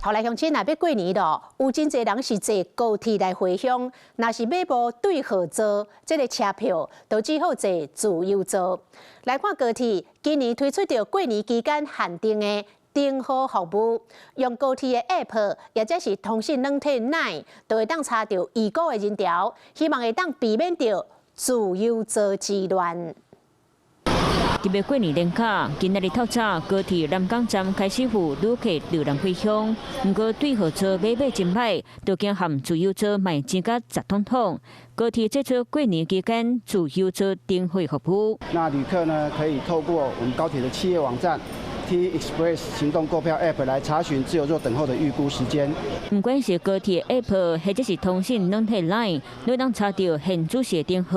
后来乡亲若要过年咯，有真侪人是坐高铁来回乡，若是买无对号座这个车票，就只好坐自由座。来看高铁，今年推出着过年期间限定的订号服务，用高铁的 App， 或者是通讯软体 LINE， 都会当查到预购的人潮，希望会当避免着自由座之乱。 特别过年年假，今日透早高铁南港站开始赴旅客流浪回乡。不过对号座买真歹，都惊含自由座卖增加10通通。高铁这次过年期间自由座订货服务。那旅客呢可以透过我们高铁的企业网站。 T Express 行动购票 App 来查询自由座等候的预估时间。不管是高铁 App 或者是通讯软体 LINE， 都能查到现主席订号。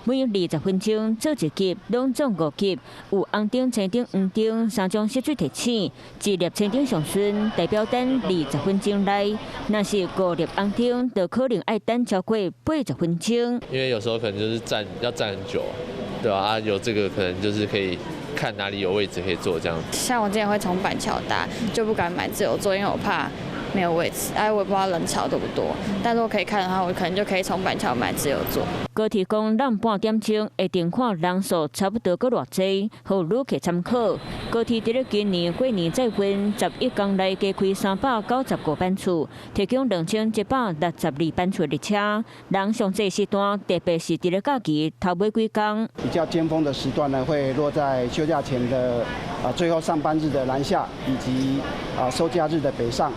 每20分钟做一级，拢总5级。有红灯、青灯、黄灯3种色水提醒。一粒青灯上顺，代表等20分钟内；若是5粒红灯，就可能要等超过80分钟。因为有时候可能就是要站很久，对吧？啊，有这个可能就是可以。 看哪里有位置可以坐这样子。像我之前会从板桥搭，就不敢买自由座，因为我怕没有位置。哎，我也不知道人潮多不多，但是我可以看的话，我可能就可以从板桥买自由座。高铁讲，咱半点钟会定看人数差不多搁偌济，互旅客参考。高铁伫咧今年过年载运11天内加开395班次，提供2162班次列车。人上济时段，特别是伫咧假期头尾几天。比较尖峰的时段呢，会落在休假前的最后上班日的南下，以及收假日的北上。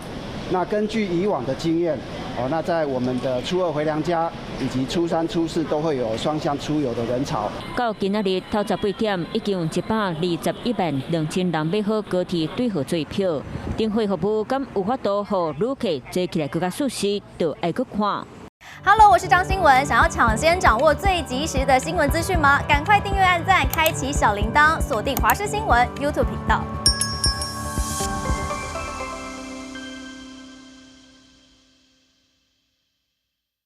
那根据以往的经验，那在我们的初2回娘家以及初3、初4都会有双向出游的人潮。到今仔日头18点，已经有121.200人买好高铁对号座票。订货服务敢有法度互旅客坐起来更加舒适，就爱去看。 Hello， 我是张新文。想要抢先掌握最及时的新闻资讯吗？赶快订阅、按赞、开启小铃铛，锁定华视新闻 YouTube 频道。